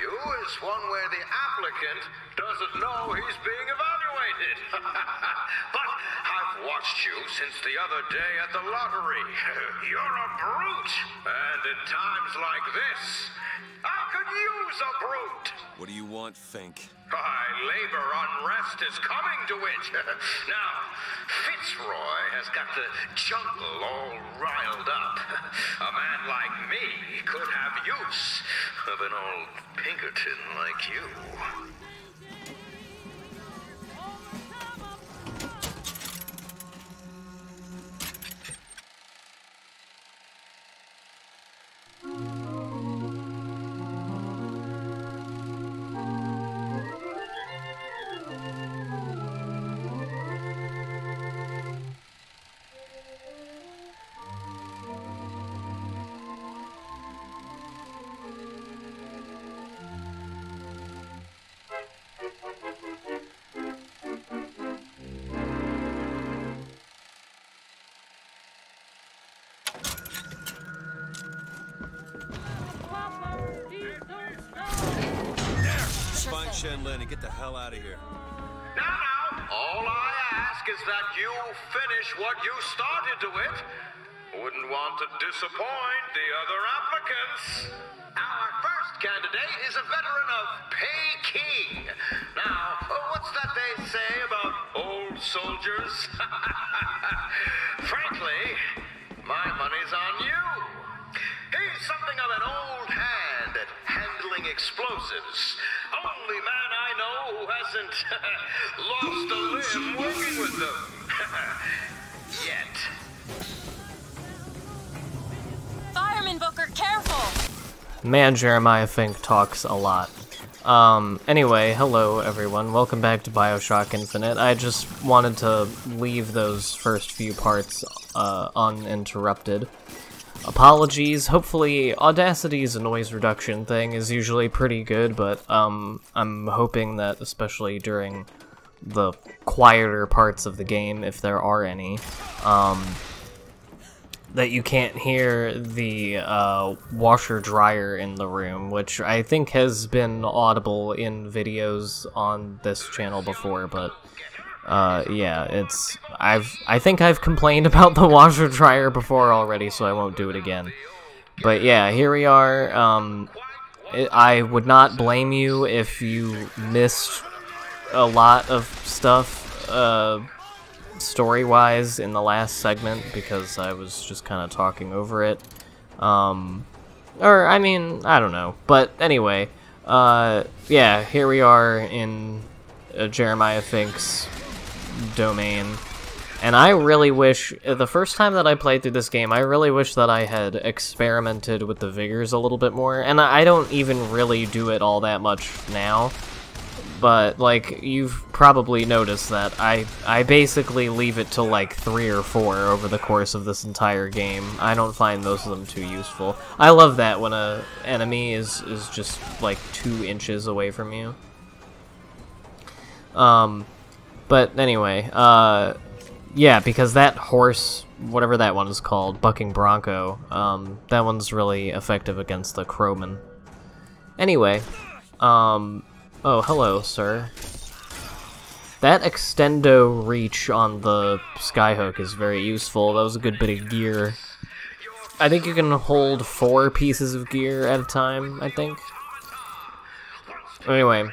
interview is one where the applicant doesn't know he's being evaluated. But I've watched you since the other day at the lottery. You're a brute. And in times like this, I could use a brute. What do you want, Fink? Labor unrest is coming to it. Now, Fitzroy has got the jungle all riled up. A man like me could have use of an old Pinkerton like you. Find Chen Lin and get the hell out of here. Now, all I ask is that you finish what you started to it. Wouldn't want to disappoint the other applicants. Our first candidate is a veteran of Peking. Now, what's that they say about old soldiers? Frankly, my money's on you. He's something of an old hand at handling explosives. Only man I know who hasn't lost a limb working with them. Yet. Fireman Booker, careful! Man, Jeremiah Fink talks a lot. Anyway, hello everyone, welcome back to Bioshock Infinite. I just wanted to leave those first few parts uninterrupted. Apologies, hopefully Audacity's noise reduction thing is usually pretty good, but I'm hoping that especially during the quieter parts of the game, if there are any, that you can't hear the washer-dryer in the room, which I think has been audible in videos on this channel before, but yeah, I think I've complained about the washer dryer before already, so I won't do it again. But yeah, here we are. I would not blame you if you missed a lot of stuff story-wise in the last segment, because I was just kind of talking over it. Or, I mean, I don't know. But anyway, yeah, here we are in Jeremiah Fink's domain, and I really wish, the first time that I played through this game, I really wish that I had experimented with the vigors a little bit more, and I don't even really do it all that much now, but, like, you've probably noticed that I basically leave it to, like, 3 or 4 over the course of this entire game. I don't find most of them too useful. I love that when a enemy is just, like, 2 inches away from you. But anyway, yeah, because that horse, whatever that one is called, Bucking Bronco, that one's really effective against the crowman. Anyway, oh, hello, sir. That extendo reach on the skyhook is very useful. That was a good bit of gear. I think you can hold 4 pieces of gear at a time, I think. Anyway.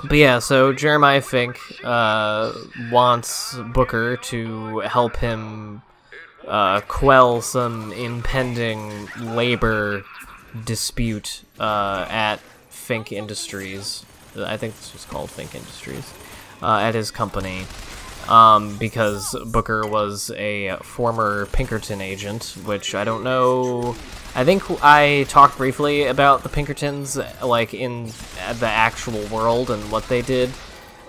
But yeah, so Jeremiah Fink wants Booker to help him quell some impending labor dispute at Fink Industries. I think this was called Fink Industries. At his company. Because Booker was a former Pinkerton agent, which I don't know. I think I talked briefly about the Pinkertons, like, in the actual world and what they did.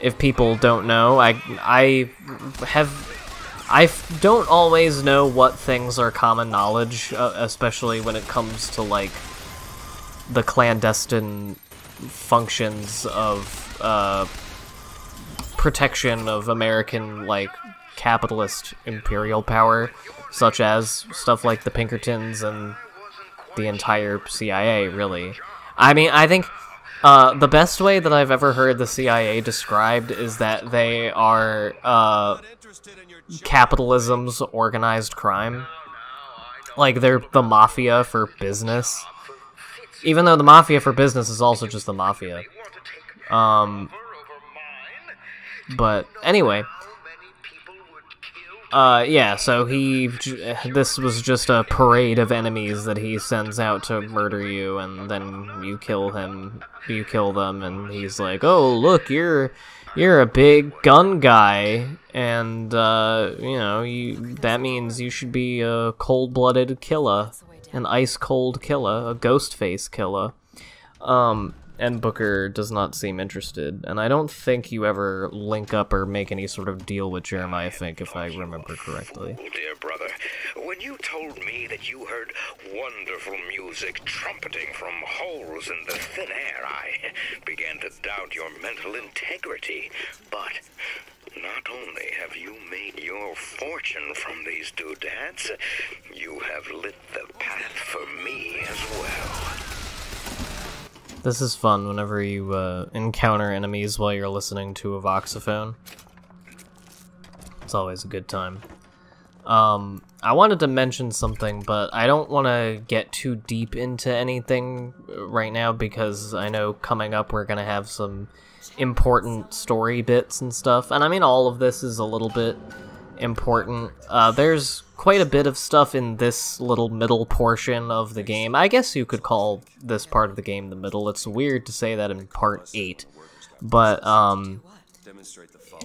If people don't know, I don't always know what things are common knowledge, especially when it comes to, like, the clandestine functions of protection of American, like, capitalist imperial power, such as stuff like the Pinkertons and the entire CIA, really. I mean, I think the best way that I've ever heard the CIA described is that they are capitalism's organized crime. Like, they're the mafia for business. Even though the mafia for business is also just the mafia. But anyway, yeah, so this was just a parade of enemies that he sends out to murder you, and then you kill them, and he's like, oh, look, you're a big gun guy, and, you know, that means you should be a cold-blooded killer, an ice-cold killer, a ghost-face killer. And Booker does not seem interested, and I don't think you ever link up or make any sort of deal with Jeremiah Fink, if I remember correctly. Dear brother, when you told me that you heard wonderful music trumpeting from holes in the thin air, I began to doubt your mental integrity. But not only have you made your fortune from these doodads, you have lit the path for me as well. This is fun whenever you encounter enemies while you're listening to a voxophone. It's always a good time. I wanted to mention something, but I don't want to get too deep into anything right now because I know coming up we're going to have some important story bits and stuff. And I mean, all of this is a little bit important. There's quite a bit of stuff in this little middle portion of the game. I guess you could call this part of the game the middle. It's weird to say that in part 8. But,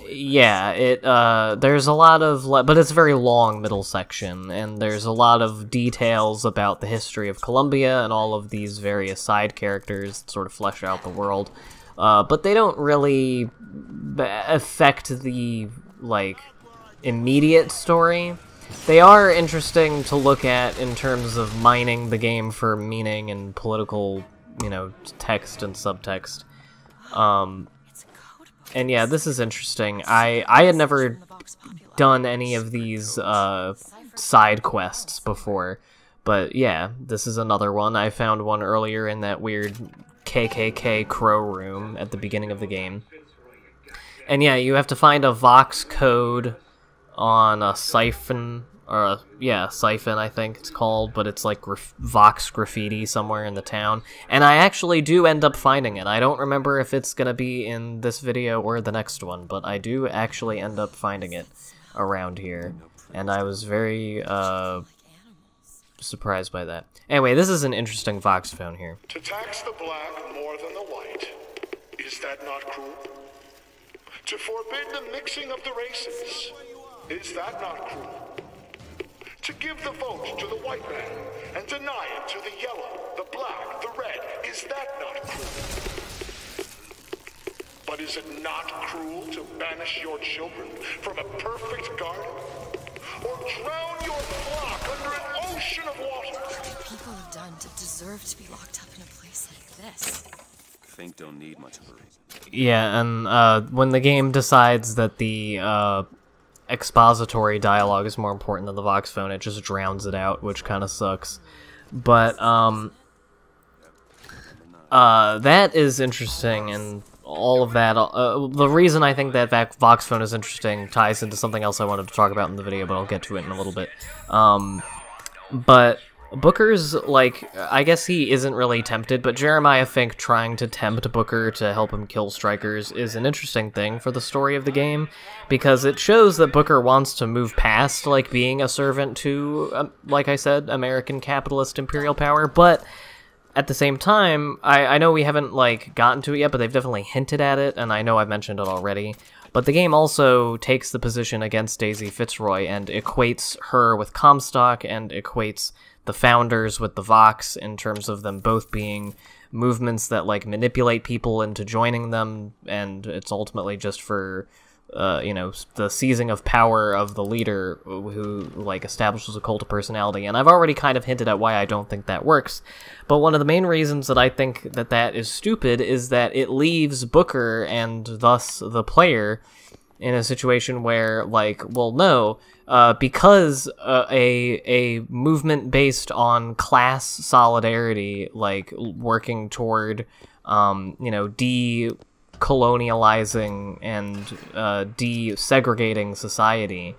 yeah, there's a lot of, but it's a very long middle section, and there's a lot of details about the history of Colombia and all of these various side characters that sort of flesh out the world. But they don't really affect the, like, immediate story. They are interesting to look at in terms of mining the game for meaning and political, you know, text and subtext. And yeah, this is interesting. I had never done any of these side quests before, but yeah, this is another one. I found one earlier in that weird KKK crow room at the beginning of the game. And yeah, you have to find a Vox code on a siphon, or siphon I think it's called, but it's like Vox graffiti somewhere in the town. And I actually do end up finding it. I don't remember if it's gonna be in this video or the next one, but I do actually end up finding it around here. And I was very, surprised by that. Anyway, this is an interesting voxophone here. To tax the black more than the white, is that not cruel? To forbid the mixing of the races, is that not cruel? To give the vote to the white man and deny it to the yellow, the black, the red, is that not cruel? But is it not cruel to banish your children from a perfect garden? Or drown your flock under an ocean of water? What people have done to deserve to be locked up in a place like this? Fink don't need much of a reason. Yeah, and when the game decides that the expository dialogue is more important than the voxophone, it just drowns it out, which kind of sucks. But that is interesting, and all of that. The reason I think that voxophone is interesting ties into something else I wanted to talk about in the video, but I'll get to it in a little bit. But Booker's, like, I guess he isn't really tempted, but Jeremiah Fink trying to tempt Booker to help him kill strikers is an interesting thing for the story of the game, because it shows that Booker wants to move past, like, being a servant to, like I said, American capitalist imperial power, but at the same time, I know we haven't, like, gotten to it yet, but they've definitely hinted at it, and I know I've mentioned it already. But the game also takes the position against Daisy Fitzroy and equates her with Comstock and equates the Founders with the Vox in terms of them both being movements that, like, manipulate people into joining them, and it's ultimately just for, you know, the seizing of power of the leader who, like, establishes a cult of personality. And I've already kind of hinted at why I don't think that works, but one of the main reasons that I think that that is stupid is that it leaves Booker, and thus the player, in a situation where, like, well, no, because a movement based on class solidarity, like working toward decolonializing and desegregating society.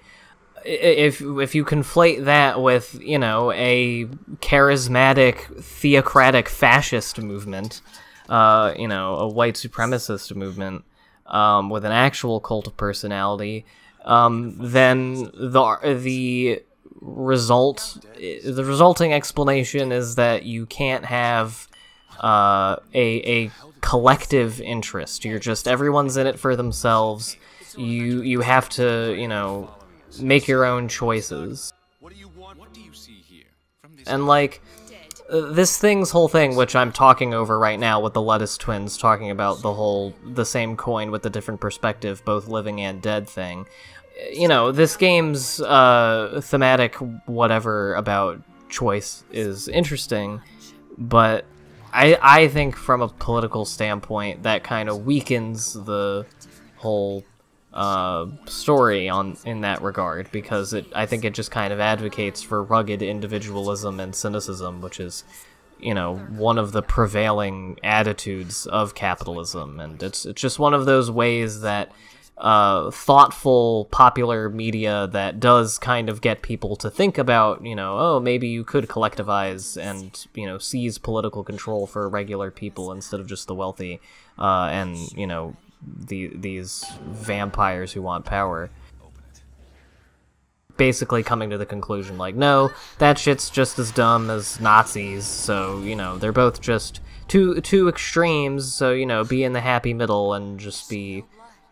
If you conflate that with a charismatic theocratic fascist movement, a white supremacist movement with an actual cult of personality, then the resulting explanation is that you can't have a collective interest. You're just, everyone's in it for themselves. You have to make your own choices. What do you see here? From this And like this whole thing, which I'm talking over right now with the Lettuce Twins talking about the same coin with a different perspective, both living and dead thing. This game's thematic whatever about choice is interesting, but I think from a political standpoint that kind of weakens the whole story in that regard, because I think it just kind of advocates for rugged individualism and cynicism, which is one of the prevailing attitudes of capitalism, and it's just one of those ways that thoughtful popular media that does kind of get people to think about, oh, maybe you could collectivize and, seize political control for regular people instead of just the wealthy, and, these vampires who want power. Basically coming to the conclusion, like, no, that shit's just as dumb as Nazis, so, they're both just two extremes, so, be in the happy middle and just be,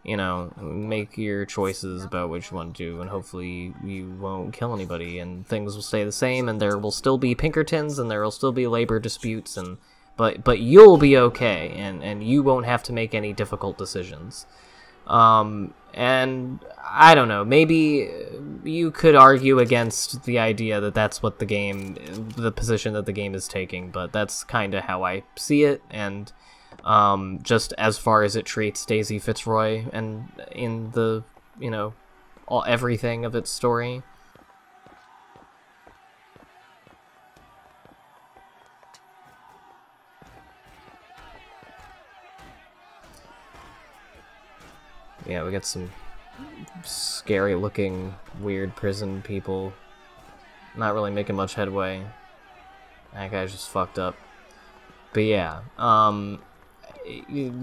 make your choices about which one to do, and hopefully you won't kill anybody, and things will stay the same, and there will still be Pinkertons, and there will still be labor disputes, and but you'll be okay, and you won't have to make any difficult decisions. And I don't know, maybe you could argue against the idea that that's what the position that the game is taking, but that's kind of how I see it, and just as far as it treats Daisy Fitzroy and in the, everything of its story. Yeah, we got some scary looking, weird prison people. Not really making much headway. That guy's just fucked up. But yeah,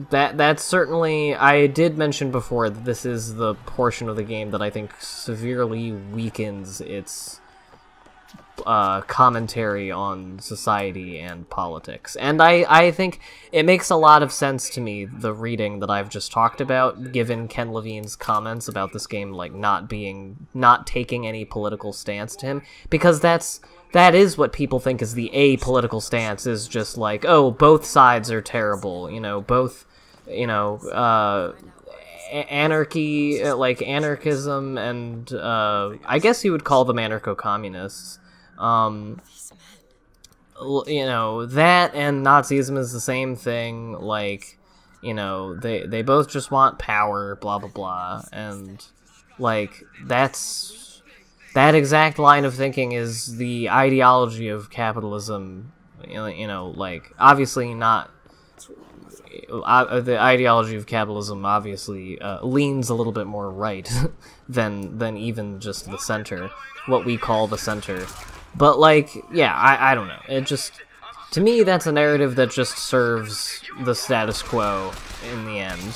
that's certainly, I did mention before that this is the portion of the game that I think severely weakens its commentary on society and politics. And I think it makes a lot of sense to me, the reading that I've just talked about, given Ken Levine's comments about this game, like, not taking any political stance to him, because that is what people think is the apolitical stance, is just like, oh, both sides are terrible, both, anarchy, like anarchism, and I guess you would call them anarcho-communists. That and Nazism is the same thing, like, they both just want power, blah blah blah, and, like, that exact line of thinking is the ideology of capitalism, like, obviously not, the ideology of capitalism obviously leans a little bit more right than even just the center, what we call the center. But, like, yeah, I don't know. It just, to me, that's a narrative that just serves the status quo in the end.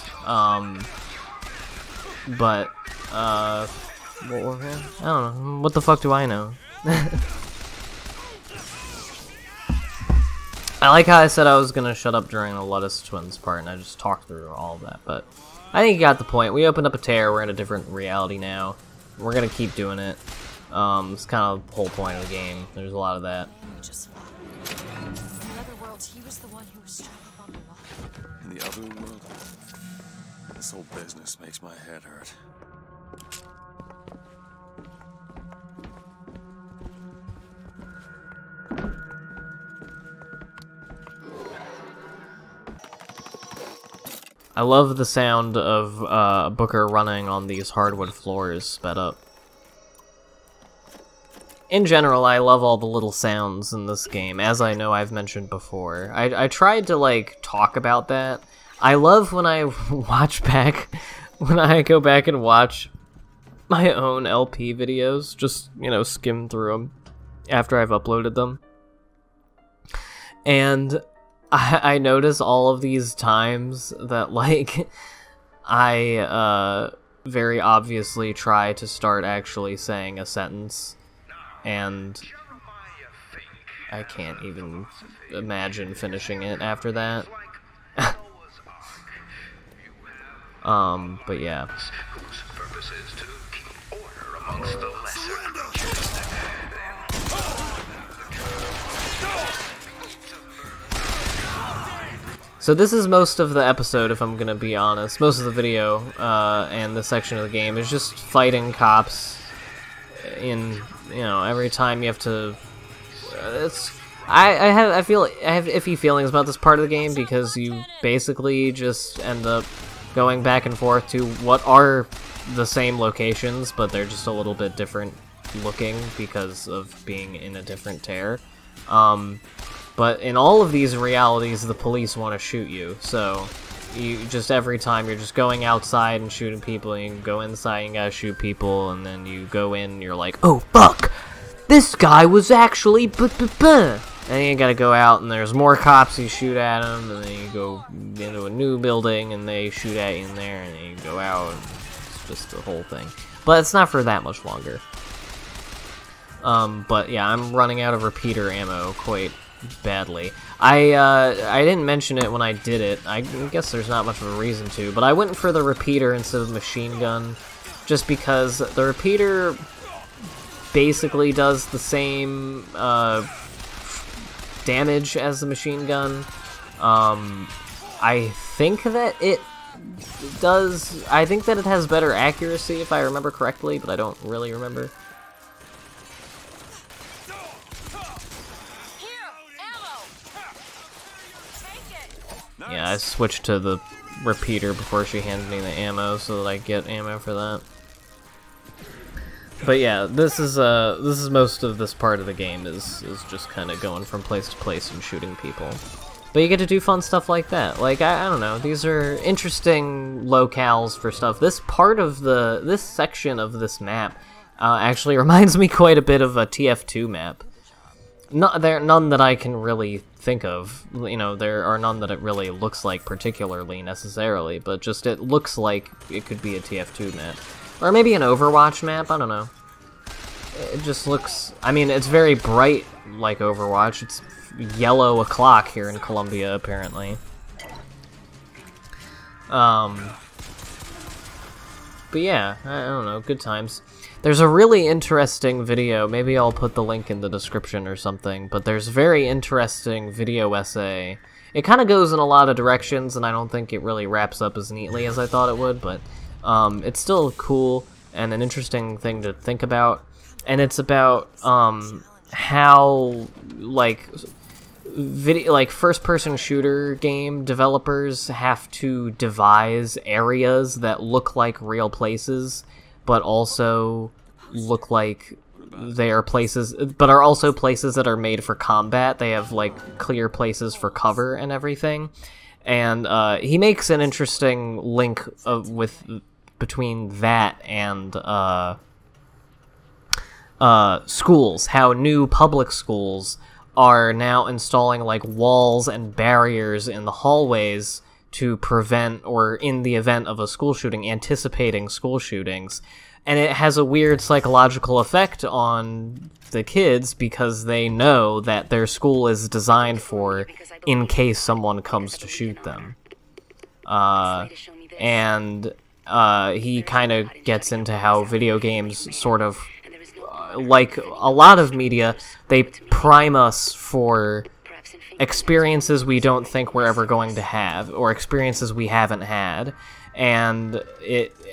But, I don't know. What the fuck do I know? I like how I said I was gonna shut up during the Lettuce Twins part, and I just talked through all of that, but I think you got the point. We opened up a tear, we're in a different reality now. We're gonna keep doing it. It's kind of the whole point of the game. There's a lot of that. In the other world, he was the one who was strung up on the wall. In the other world, this whole business makes my head hurt. I love the sound of Booker running on these hardwood floors sped up. in general, I love all the little sounds in this game, as I know I've mentioned before. I tried to, like, talk about that. I love when I when I go back and watch my own LP videos, just, you know, skim through them after I've uploaded them. And I notice all of these times that, like, I, very obviously try to start actually saying a sentence, and I can't even imagine finishing it after that. But yeah. So this is most of the episode, if I'm gonna be honest. Most of the video, and this section of the game is just fighting cops in, you know, every time you have to... I have iffy feelings about this part of the game, because you basically just end up going back and forth to what are the same locations, but they're just a little bit different looking because of being in a different tear. But in all of these realities, the police want to shoot you, so you just every time you're just going outside and shooting people, and you can go inside and you gotta shoot people, and then you go in and you're like, oh fuck, this guy was actually and then you gotta go out and there's more cops, you shoot at them, and then you go into a new building and they shoot at you in there, and then you go out, and it's just the whole thing. But it's not for that much longer. But yeah, I'm running out of repeater ammo quite badly. I didn't mention it when I did it. I guess there's not much of a reason to, but I went for the repeater instead of the machine gun, just because the repeater basically does the same damage as the machine gun. I think that it does... I think that it has better accuracy, if I remember correctly, but I don't really remember. Yeah, I switched to the repeater before she handed me the ammo, so that I get ammo for that. But yeah, this is most of this part of the game is just kind of going from place to place and shooting people. But you get to do fun stuff like that. Like, I don't know, these are interesting locales for stuff. This part of this section of this map actually reminds me quite a bit of a TF2 map. There are none that I can really think of. You know, there are none that it really looks like particularly necessarily, but just it looks like it could be a TF2 map. Or maybe an Overwatch map, I don't know. It just looks... I mean, it's very bright like Overwatch. It's yellow o'clock here in Colombia, apparently. But yeah, I don't know, good times. There's a really interesting video, maybe I'll put the link in the description or something, but there's a very interesting video essay. It kind of goes in a lot of directions, and I don't think it really wraps up as neatly as I thought it would, but it's still cool and an interesting thing to think about. And it's about how, like, first-person shooter game developers have to devise areas that look like real places, but also look like they are places, but are also places that are made for combat. They have, like, clear places for cover and everything. And he makes an interesting link between that and schools, how new public schools are now installing, like, walls and barriers in the hallways to prevent, or in the event of a school shooting, anticipating school shootings. And it has a weird psychological effect on the kids because they know that their school is designed for in case someone comes to shoot them. And he kind of gets into how video games sort of, like a lot of media, they prime us for experiences we don't think we're ever going to have, or experiences we haven't had, and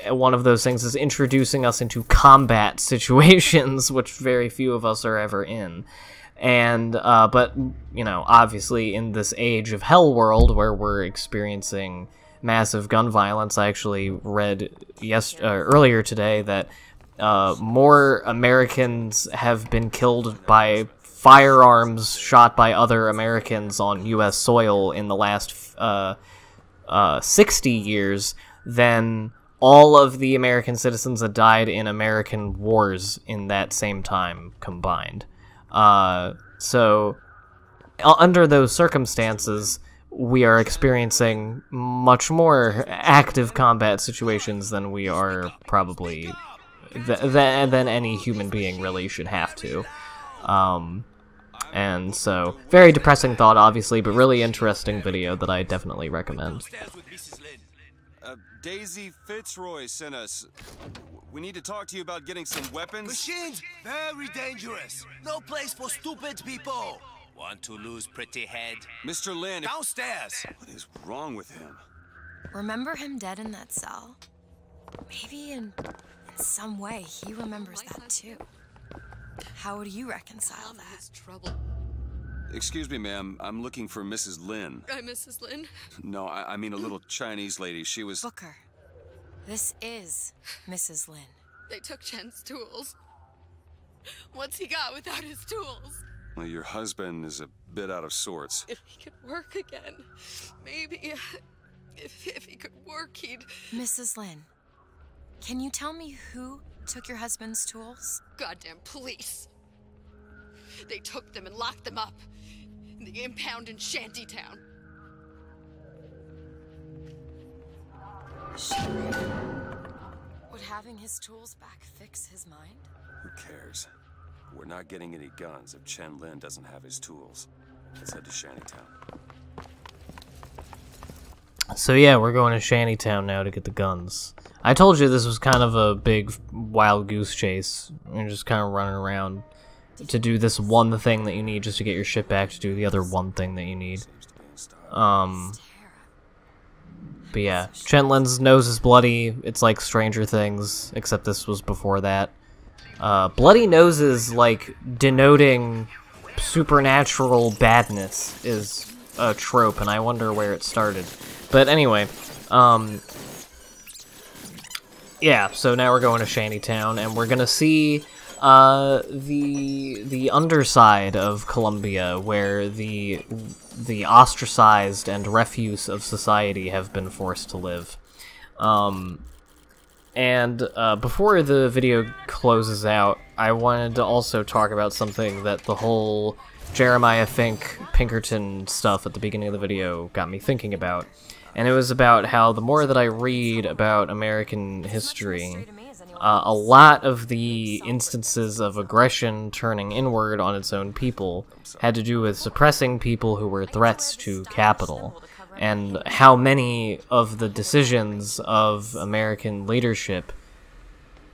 one of those things is introducing us into combat situations, which very few of us are ever in. And but you know, obviously in this age of Hell World where we're experiencing massive gun violence, I actually read earlier today that more Americans have been killed by firearms shot by other Americans on U.S. soil in the last 60 years than all of the American citizens that died in American wars in that same time combined. So, under those circumstances, we are experiencing much more active combat situations than we are probably... than any human being really should have to. And so, very depressing thought, obviously, but really interesting video that I definitely recommend. Daisy Fitzroy sent us. We need to talk to you about getting some weapons. Machines, very dangerous. No place for stupid people. Want to lose pretty head? Mr. Lin, downstairs. What is wrong with him? Remember him dead in that cell? Maybe in some way he remembers that too. How would you reconcile that? Trouble. Excuse me, ma'am. I'm looking for Mrs. Lin. I'm Mrs. Lin. No, I mean a little Chinese lady. She was... Booker, this is Mrs. Lin. They took Chen's tools. What's he got without his tools? Well, your husband is a bit out of sorts. If he could work again, maybe. If he could work, he'd... Mrs. Lin, can you tell me who took your husband's tools? Goddamn police. They took them and locked them up in the impound in Shantytown. Would having his tools back fix his mind? Who cares? We're not getting any guns if Chen Lin doesn't have his tools. Let's head to Shantytown. So yeah, we're going to Shantytown now to get the guns. I told you this was kind of a big wild goose chase. You're just kind of running around to do this one thing that you need just to get your shit back to do the other one thing that you need. But yeah, Chen Lin's nose is bloody. It's like Stranger Things, except this was before that. Bloody noses, like, denoting supernatural badness is a trope, and I wonder where it started. But anyway, yeah, so now we're going to Shantytown, and we're gonna see the underside of Colombia, where the ostracized and refuse of society have been forced to live. And before the video closes out, I wanted to also talk about something that the whole Jeremiah Fink Pinkerton stuff at the beginning of the video got me thinking about. And it was about how the more that I read about American history, a lot of the instances of aggression turning inward on its own people had to do with suppressing people who were threats to capital, and how many of the decisions of American leadership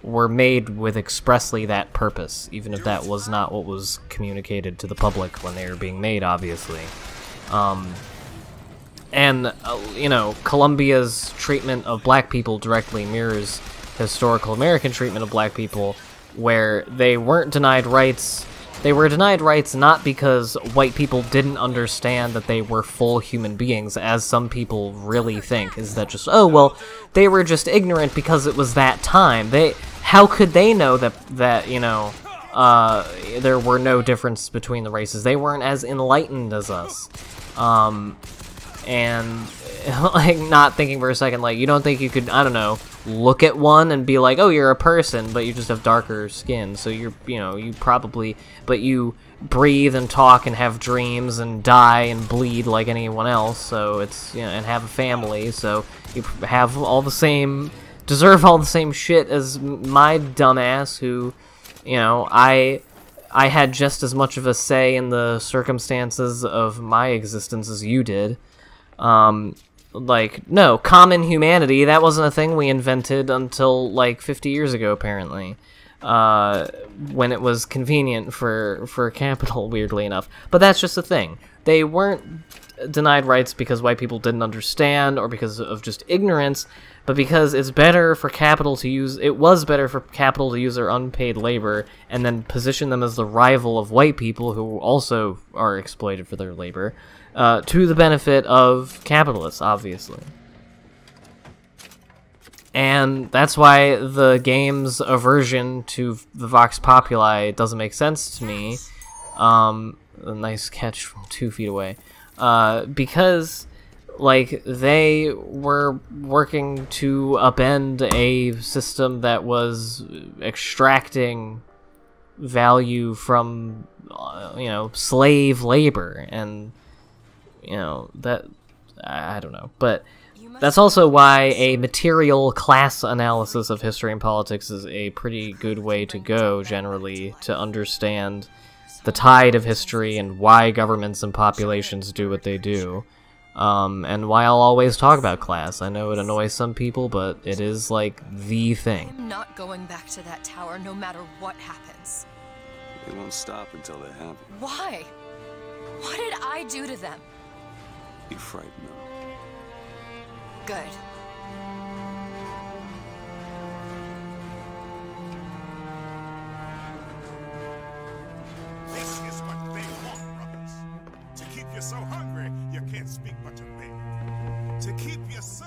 were made with expressly that purpose, even if that was not what was communicated to the public when they were being made, obviously. You know, Colombia's treatment of black people directly mirrors historical American treatment of black people, where they weren't denied rights. They were denied rights not because white people didn't understand that they were full human beings, as some people really think, is that just, oh, well, they were just ignorant because it was that time. How could they know that you know, there were no difference between the races? They weren't as enlightened as us. And, like, not thinking for a second, like, you don't think you could, I don't know, look at one and be like, oh, you're a person, but you just have darker skin, so you know, you probably, but you breathe and talk and have dreams and die and bleed like anyone else, so it's, you know, and have a family, so you have all the same, deserve all the same shit as my dumbass who, you know, I had just as much of a say in the circumstances of my existence as you did. Like, no, common humanity, that wasn't a thing we invented until, like, 50 years ago, apparently. When it was convenient for capital, weirdly enough. But that's just the thing. They weren't denied rights because white people didn't understand, or because of just ignorance, but because it's better for capital to use, it was better for capital to use their unpaid labor, and then position them as the rival of white people who also are exploited for their labor, to the benefit of capitalists, obviously. And that's why the game's aversion to the Vox Populi doesn't make sense to me. A nice catch from 2 feet away. Because, like, they were working to upend a system that was extracting value from, slave labor. And, that... I don't know. But that's also why a material class analysis of history and politics is a pretty good way to go, generally, to understand the tide of history and why governments and populations do what they do. And why I'll always talk about class. I know it annoys some people, but it is, like, the thing. I'm not going back to that tower no matter what happens. They won't stop until they have it. Why? What did I do to them? You frighten them. Good. This is what they want, brothers. To keep you so hungry, you can't speak much of them. To keep you so